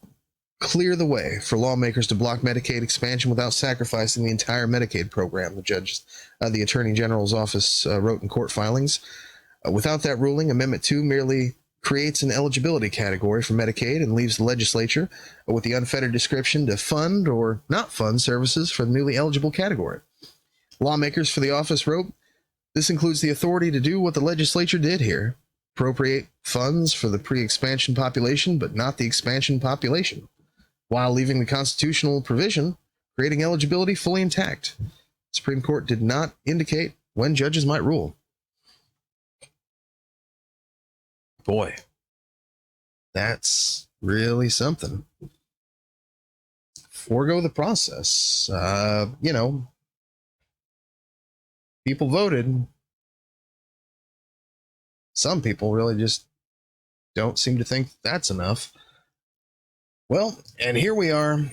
clear the way for lawmakers to block Medicaid expansion without sacrificing the entire Medicaid program, the Attorney General's office wrote in court filings. Without that ruling, Amendment 2 merely creates an eligibility category for Medicaid and leaves the legislature with the unfettered discretion to fund or not fund services for the newly eligible category. Lawmakers for the office wrote, "This includes the authority to do what the legislature did here, appropriate funds for the pre-expansion population, but not the expansion population, while leaving the constitutional provision creating eligibility fully intact." The Supreme Court did not indicate when judges might rule. Boy, that's really something. Forego the process. People voted. Some people really just don't seem to think that's enough. Well, and here we are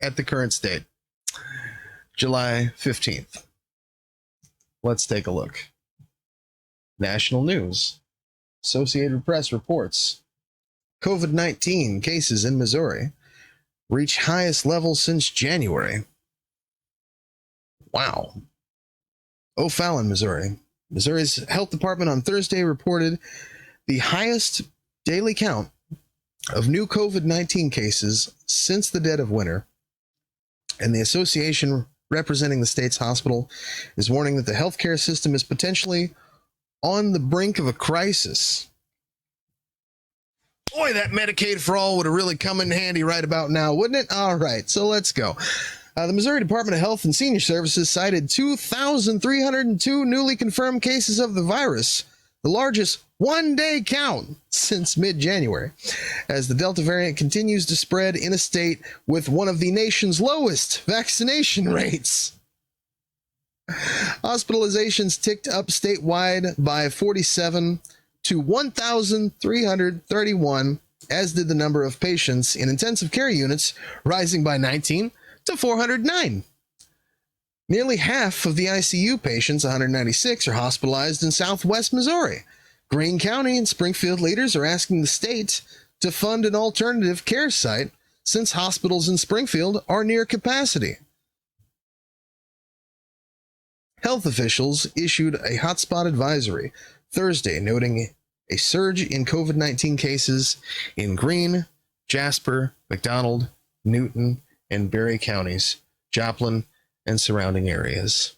at the current state, July 15th. Let's take a look. National news. Associated Press reports COVID-19 cases in Missouri reach highest level since January. Wow. O'Fallon, Missouri. Missouri's health department on Thursday reported the highest daily count of new COVID-19 cases since the dead of winter, and the association representing the state's hospital is warning that the healthcare system is potentially on the brink of a crisis. Boy, that Medicaid for all would have really come in handy right about now, wouldn't it? All right, so let's go. The Missouri Department of Health and Senior Services cited 2,302 newly confirmed cases of the virus, the largest one-day count since mid-January, as the Delta variant continues to spread in a state with one of the nation's lowest vaccination rates. Hospitalizations ticked up statewide by 47 to 1,331, as did the number of patients in intensive care units, rising by 19 to 409. Nearly half of the ICU patients, 196, are hospitalized in southwest Missouri. Greene County and Springfield leaders are asking the state to fund an alternative care site since hospitals in Springfield are near capacity. Health officials issued a hotspot advisory Thursday, noting a surge in COVID-19 cases in Greene, Jasper, McDonald, Newton, and Berry counties, Joplin, and surrounding areas.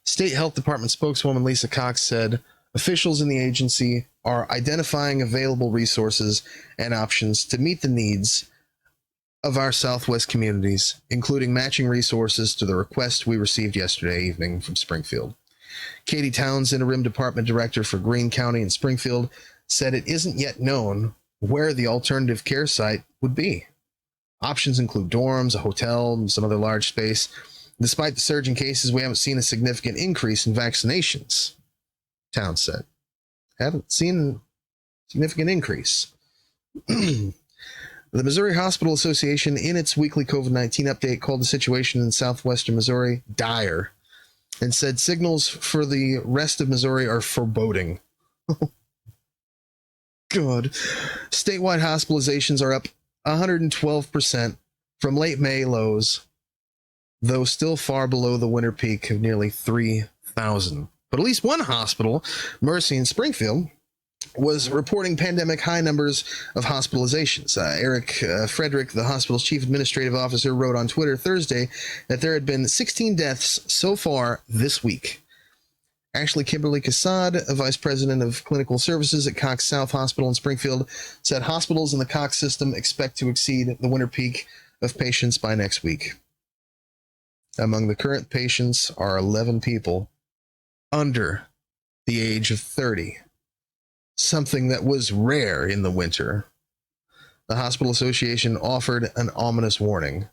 State Health Department spokeswoman Lisa Cox said officials in the agency are identifying available resources and options to meet the needs of our Southwest communities, including matching resources to the request we received yesterday evening from Springfield. Katie Towns, interim department director for Greene County and Springfield, said it isn't yet known where the alternative care site would be. Options include dorms, a hotel, and some other large space. Despite the surge in cases, we haven't seen a significant increase in vaccinations, Towns said. Haven't seen a significant increase. The Missouri Hospital Association, in its weekly COVID-19 update, called the situation in southwestern Missouri dire and said signals for the rest of Missouri are foreboding. Good. Statewide hospitalizations are up 112% from late May lows, though still far below the winter peak of nearly 3,000. But at least one hospital, Mercy in Springfield, was reporting pandemic high numbers of hospitalizations. Eric Frederick, the hospital's chief administrative officer, wrote on Twitter Thursday that there had been 16 deaths so far this week. Ashley Kimberly Cassad, a vice president of clinical services at Cox South Hospital in Springfield, said hospitals in the Cox system expect to exceed the winter peak of patients by next week. Among the current patients are 11 people under the age of 30. Something that was rare in the winter. The Hospital Association offered an ominous warning.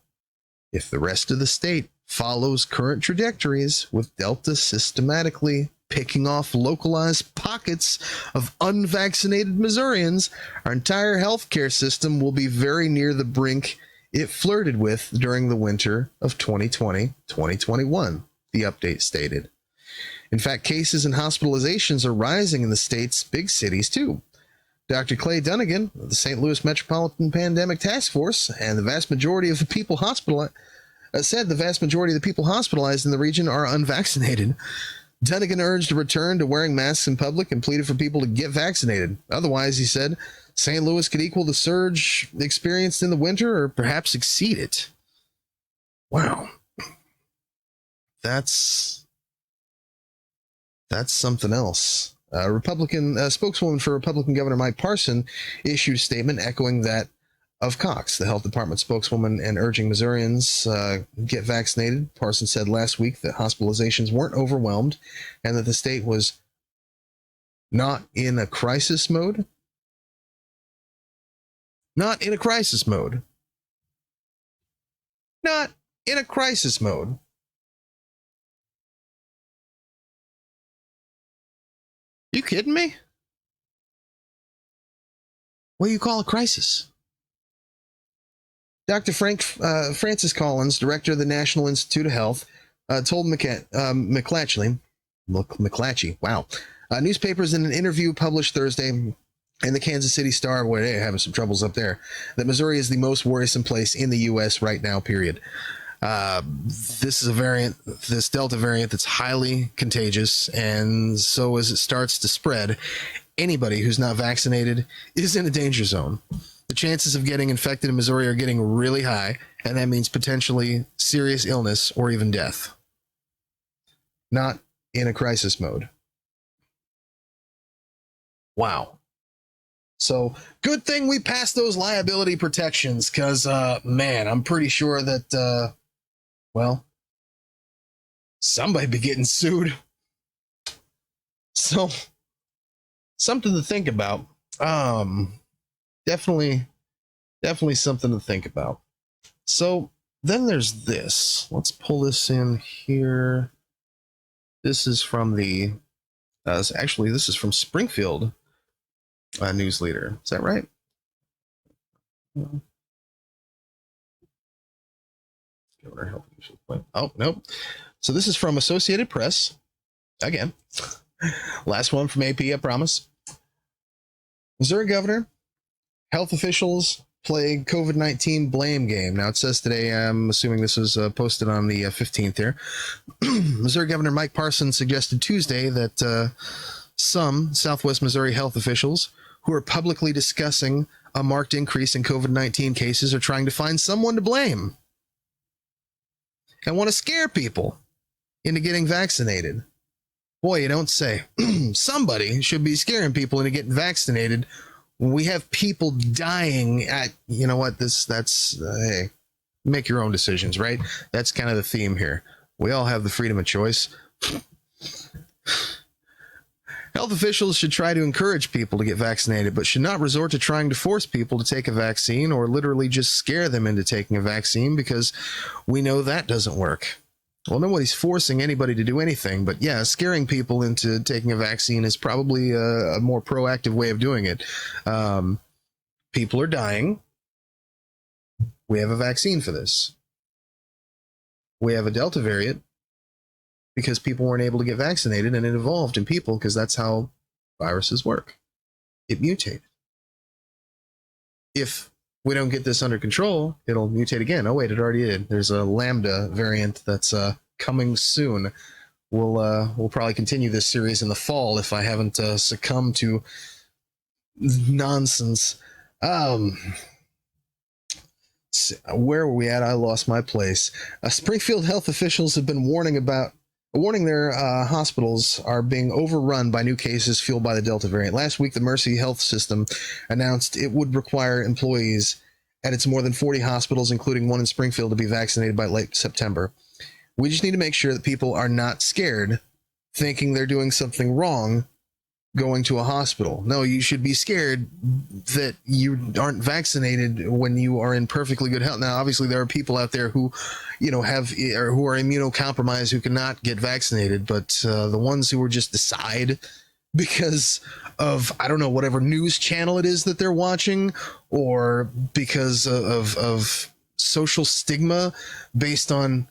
If the rest of the state follows current trajectories, with Delta systematically picking off localized pockets of unvaccinated Missourians, our entire healthcare system will be very near the brink it flirted with during the winter of 2020-2021, the update stated. In fact, cases and hospitalizations are rising in the state's big cities, too. Dr. Clay Dunnigan of the St. Louis Metropolitan Pandemic Task Force and the vast majority of the people hospitalized in the region are unvaccinated. Dunnigan urged a return to wearing masks in public and pleaded for people to get vaccinated. Otherwise, he said, St. Louis could equal the surge experienced in the winter or perhaps exceed it. Wow. That's something else. Republican spokeswoman for Republican Governor Mike Parson issued a statement echoing that of Cox, the health department spokeswoman, and urging Missourians get vaccinated. Parson said last week that hospitalizations weren't overwhelmed and that the state was not in a crisis mode. Not in a crisis mode. Not in a crisis mode. You kidding me? What do you call a crisis? Dr. Francis Collins, director of the National Institute of Health, told McClatchy, newspapers in an interview published Thursday in the Kansas City Star, where they're having some troubles up there, that Missouri is the most worrisome place in the U.S. right now, period. This is a variant, this Delta variant, that's highly contagious, and so as it starts to spread, anybody who's not vaccinated is in a danger zone. The chances of getting infected in Missouri are getting really high, and that means potentially serious illness or even death. Not in a crisis mode. Wow. So, good thing we passed those liability protections, because, man, I'm pretty sure that, somebody be getting sued. So, something to think about. Definitely something to think about. So, then there's this. Let's pull this in here. This is from the, this is from Springfield News Leader. Is that right? Oh, nope. So this is from Associated Press. Again. Last one from AP, I promise. Missouri governor, health officials play COVID-19 blame game. Now it says today, I'm assuming this was posted on the 15th here. Missouri Governor Mike Parson suggested Tuesday that some Southwest Missouri health officials who are publicly discussing a marked increase in COVID-19 cases are trying to find someone to blame. and want to scare people into getting vaccinated. Boy, you don't say. Somebody should be scaring people into getting vaccinated when we have people dying at, you know what, hey, make your own decisions, right? That's kind of the theme here. We all have the freedom of choice. Health officials should try to encourage people to get vaccinated, but should not resort to trying to force people to take a vaccine or literally just scare them into taking a vaccine, because we know that doesn't work. Well, nobody's forcing anybody to do anything, but yeah, scaring people into taking a vaccine is probably a more proactive way of doing it. People are dying. We have a vaccine for this. We have a Delta variant because people weren't able to get vaccinated, and it evolved in people because that's how viruses work. It mutated. If we don't get this under control, it'll mutate again. Oh, wait, it already did. There's a Lambda variant that's coming soon. We'll probably continue this series in the fall if I haven't succumbed to nonsense. Where were we at? I lost my place. Springfield health officials have been warning their hospitals are being overrun by new cases fueled by the Delta variant. Last week, the Mercy Health System announced it would require employees at its more than 40 hospitals, including one in Springfield, to be vaccinated by late September. We just need to make sure that people are not scared, thinking they're doing something wrong, going to a hospital. No, you should be scared that you aren't vaccinated when you are in perfectly good health. Now, obviously, there are people out there who, have or who are immunocompromised who cannot get vaccinated, but the ones who are just decide because of, I don't know, whatever news channel it is that they're watching, or because of social stigma based on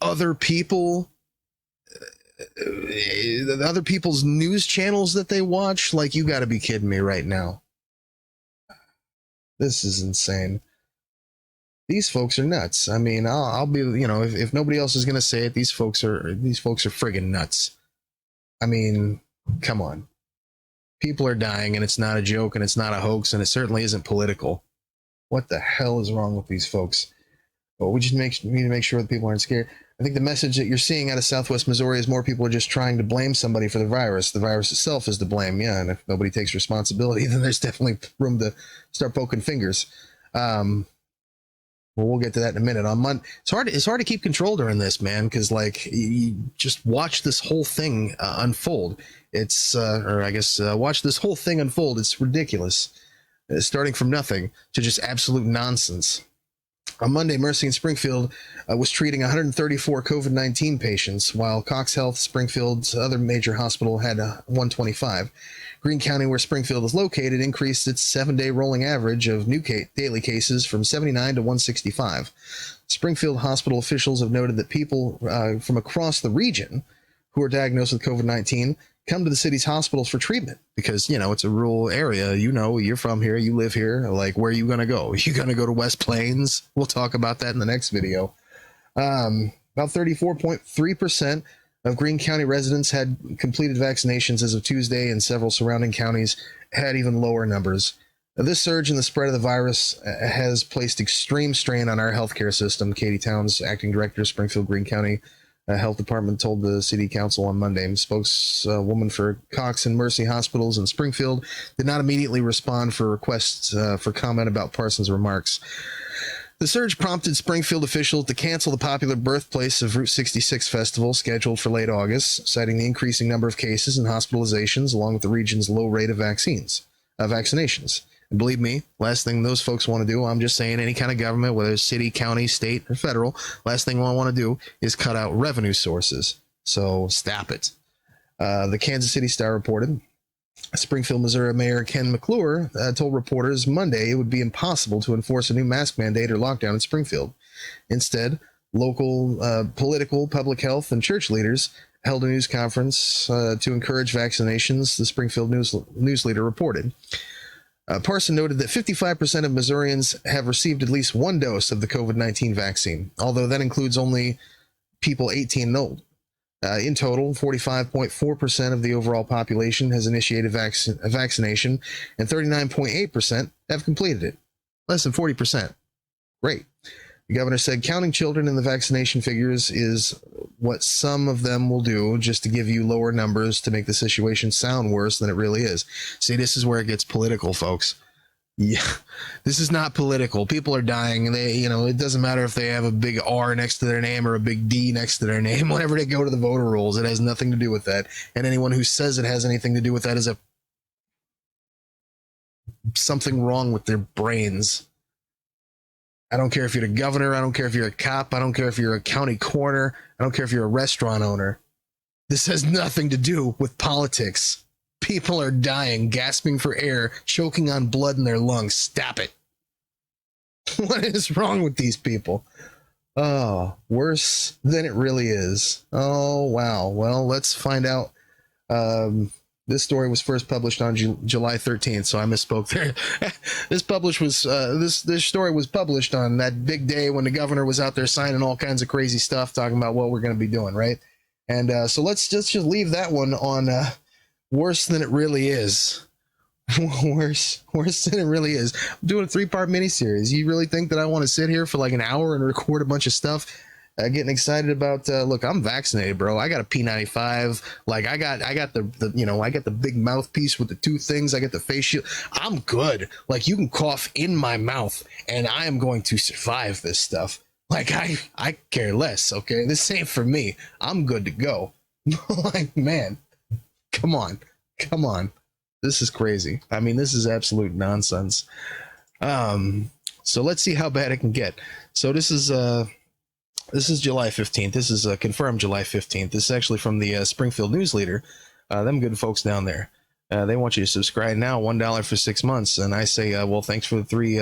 other people, other people's news channels that they watch. Like, you got to be kidding me right now. This is insane. These folks are nuts. I mean, I'll be, if nobody else is going to say it, these folks are friggin' nuts. I mean, come on. People are dying, and it's not a joke, and it's not a hoax, and it certainly isn't political. What the hell is wrong with these folks? Well, we just need to make sure that people aren't scared. I think the message that you're seeing out of Southwest Missouri is more people are just trying to blame somebody for the virus. The virus itself is to blame, yeah, and if nobody takes responsibility, then there's definitely room to start poking fingers. Well, we'll get to that in a minute. On Monday, it's hard to keep control during this, man, because you just watch this whole thing unfold. Watch this whole thing unfold. It's ridiculous, starting from nothing to just absolute nonsense. On Monday, Mercy in Springfield was treating 134 COVID-19 patients, while Cox Health, Springfield's other major hospital, had 125. Greene County, where Springfield is located, increased its 7-day rolling average of new daily cases from 79 to 165. Springfield hospital officials have noted that people from across the region who are diagnosed with COVID-19 come to the city's hospitals for treatment because, it's a rural area. You're from here, you live here. Like, where are you going to go? Are you going to go to West Plains? We'll talk about that in the next video. About 34.3% of Greene County residents had completed vaccinations as of Tuesday, and several surrounding counties had even lower numbers. This surge in the spread of the virus has placed extreme strain on our healthcare system. Katie Towns, acting director of Springfield Greene County Health Department, told the city council on Monday. Spokeswoman for Cox and Mercy hospitals in Springfield did not immediately respond for requests for comment about Parsons' remarks. The surge prompted Springfield officials to cancel the popular birthplace of Route 66 festival scheduled for late August, citing the increasing number of cases and hospitalizations along with the region's low rate of vaccinations. And believe me, last thing those folks want to do, I'm just saying, any kind of government, whether it's city, county, state, or federal, last thing I want to do is cut out revenue sources. So stop it. The Kansas City Star reported, Springfield, Missouri Mayor Ken McClure told reporters Monday it would be impossible to enforce a new mask mandate or lockdown in Springfield. Instead, local political, public health, and church leaders held a news conference to encourage vaccinations, the Springfield News Leader reported. Parson noted that 55% of Missourians have received at least one dose of the COVID-19 vaccine, although that includes only people 18 and old. In total, 45.4% of the overall population has initiated a vaccination, and 39.8% have completed it. Less than 40%. Great. The governor said counting children in the vaccination figures is what some of them will do just to give you lower numbers to make the situation sound worse than it really is. See, this is where it gets political, folks. Yeah, this is not political. People are dying, and they, it doesn't matter if they have a big R next to their name or a big D next to their name. Whenever they go to the voter rolls, it has nothing to do with that. And anyone who says it has anything to do with that is something wrong with their brains. I don't care if you're the governor. I don't care if you're a cop. I don't care if you're a county coroner. I don't care if you're a restaurant owner. This has nothing to do with politics. People are dying, gasping for air, choking on blood in their lungs. Stop it. What is wrong with these people? Oh, worse than it really is. Oh, wow. Well, let's find out. This story was first published on July 13th, so I misspoke there. This story was published on that big day when the governor was out there signing all kinds of crazy stuff, talking about what we're going to be doing, right? And so let's just leave that one on worse than it really is. worse than it really is. I'm doing a 3-part miniseries. You really think that I want to sit here for like an hour and record a bunch of stuff? Getting excited about look, I'm vaccinated, bro. I got a P95. Like I got the big mouthpiece with the 2 things. I got the face shield. I'm good. Like you can cough in my mouth and I am going to survive this stuff. Like I care less, okay? This ain't for me. I'm good to go. Like, man, come on. This is crazy. I mean, this is absolute nonsense. So let's see how bad it can get. So this is July 15th. This is confirmed July 15th. This is actually from the Springfield News Leader. Them good folks down there. They want you to subscribe now, $1 for 6 months. And I say, well, thanks for the 3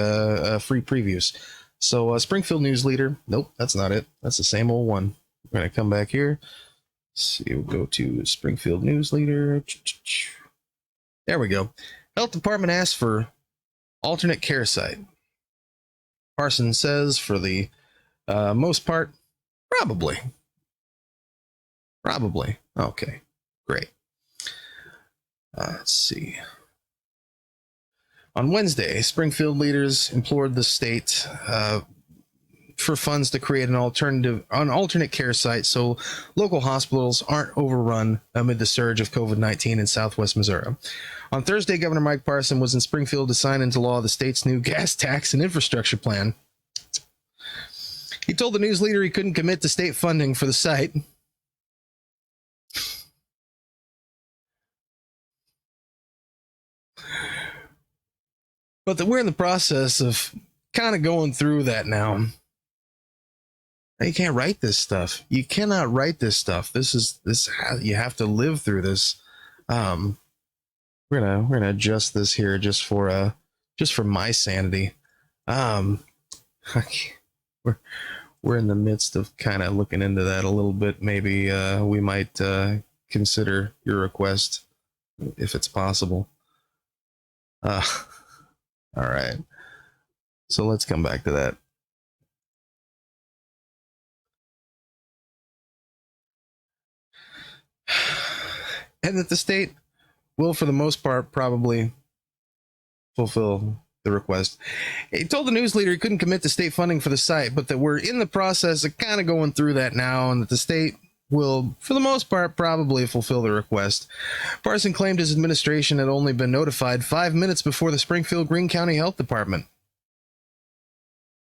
free previews. So Springfield News Leader. Nope, that's not it. That's the same old one. We're going to come back here. Let's see, we'll go to Springfield News Leader. There we go. Health Department asks for alternate care site. Parson says for the most part, probably. Okay, great. Let's see. On Wednesday, Springfield leaders implored the state for funds to create an alternate care site so local hospitals aren't overrun amid the surge of COVID-19 in Southwest Missouri. On Thursday, Governor Mike Parson was in Springfield to sign into law the state's new gas tax and infrastructure plan. He told the news leader he couldn't commit to state funding for the site. But that we're in the process of kind of going through that now. You can't write this stuff. You cannot write this stuff. You have to live through this. We're gonna adjust this here just for my sanity. We're in the midst of kind of looking into that a little bit. Maybe we might consider your request if it's possible. All right. So let's come back to that. And that the state will, for the most part, probably fulfill the request. He told the news leader he couldn't commit to state funding for the site, but that we're in the process of kind of going through that now, and that the state will, for the most part, probably fulfill the request. Parson claimed his administration had only been notified 5 minutes before the Springfield Greene County Health Department.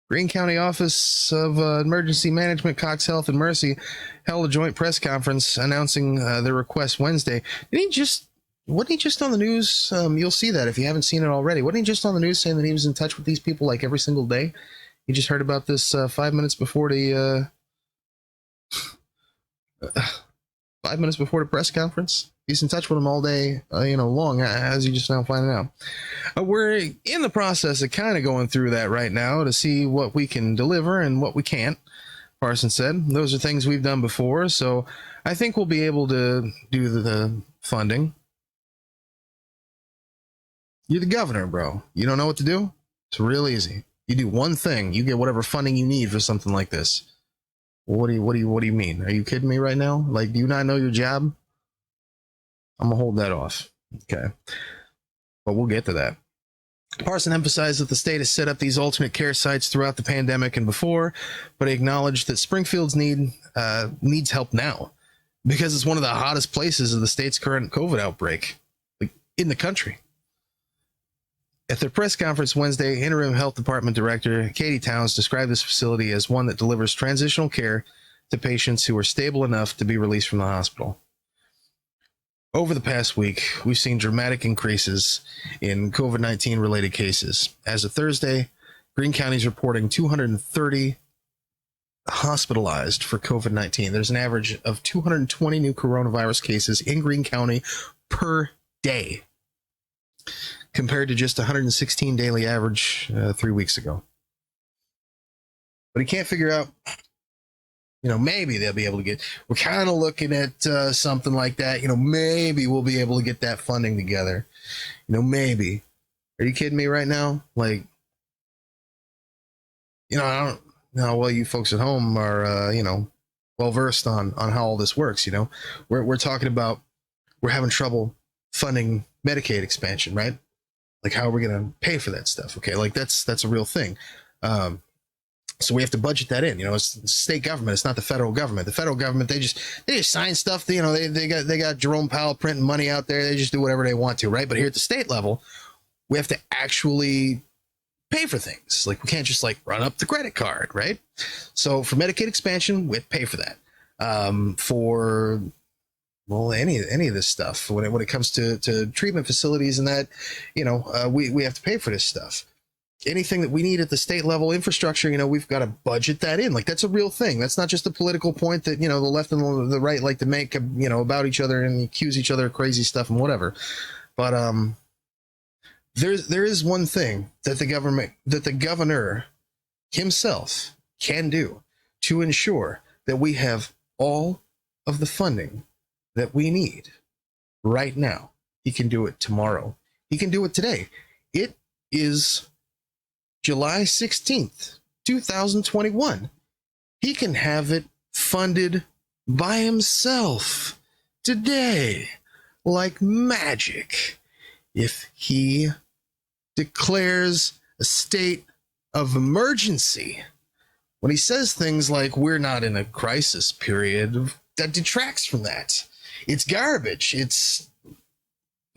Greene County Office of Emergency Management, Cox Health and Mercy held a joint press conference announcing their request Wednesday. Wasn't he just on the news? You'll see that if you haven't seen it already. Wasn't he just on the news saying that he was in touch with these people like every single day? You just heard about this 5 minutes before the 5 minutes before the press conference. He's in touch with them all day, long, as you just now finding out. We're in the process of kind of going through that right now to see what we can deliver and what we can't, Parson said. Those are things we've done before, so I think we'll be able to do the funding. You're the governor, bro. You don't know what to do? It's real easy. You do one thing, you get whatever funding you need for something like this. What do you mean? Are you kidding me right now? Like, do you not know your job? I'm gonna hold that off. Okay. But we'll get to that. Parson emphasized that the state has set up these alternate care sites throughout the pandemic and before, but he acknowledged that Springfield's needs help now because it's one of the hottest places of the state's current COVID outbreak, like, in the country. At their press conference Wednesday, Interim Health Department Director Katie Towns described this facility as one that delivers transitional care to patients who are stable enough to be released from the hospital. Over the past week, we've seen dramatic increases in COVID-19 related cases. As of Thursday, Greene County is reporting 230 hospitalized for COVID-19. There's an average of 220 new coronavirus cases in Greene County per day, compared to just 116 daily average 3 weeks ago. But he can't figure out, maybe they'll be able to get, we're kind of looking at something like that. Maybe we'll be able to get that funding together. Maybe. Are you kidding me right now? Like, I don't know how well you folks at home are, well versed on how all this works. We're talking about, we're having trouble funding Medicaid expansion, right? Like, how are we going to pay for that stuff? Okay, like that's a real thing. So we have to budget that in. It's the state government. It's not the federal government. The federal government, they just sign stuff. They got Jerome Powell printing money out there. They just do whatever they want to, right? But here at the state level, we have to actually pay for things. Like, we can't just run up the credit card, right? So for Medicaid expansion, we have to pay for that. For any of this stuff, when it comes to treatment facilities and that, we have to pay for this stuff. Anything that we need at the state level infrastructure, we've got to budget that in. Like, that's a real thing. That's not just a political point that, the left and the right like to make, about each other and accuse each other of crazy stuff and whatever. But there is one thing that the governor himself can do to ensure that we have all of the funding that we need right now. He can do it tomorrow. He can do it today. It is July 16th, 2021. He can have it funded by himself today, like magic, if he declares a state of emergency. When he says things like, we're not in a crisis period, that detracts from that. It's garbage. It's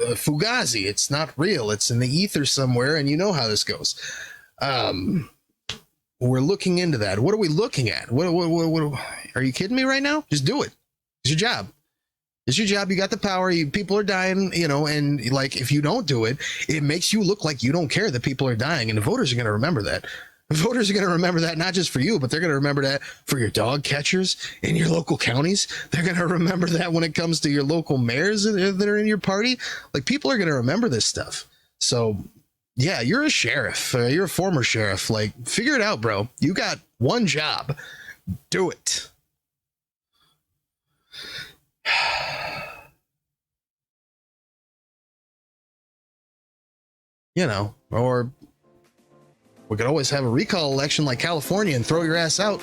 fugazi. It's not real. It's in the ether somewhere, and you know how this goes. We're looking into that. What are we looking at? What are you kidding me right now? Just do it. It's your job. It's your job. You got the power. People are dying, and if you don't do it, it makes you look like you don't care that people are dying, and the voters are going to remember that. The voters are going to remember that, not just for you, but they're going to remember that for your dog catchers in your local counties. They're going to remember that when it comes to your local mayors that are in your party. Like, people are going to remember this stuff. So, yeah, you're a sheriff. You're a former sheriff. Like, figure it out, bro. You got one job. Do it. Or we could always have a recall election like California and throw your ass out.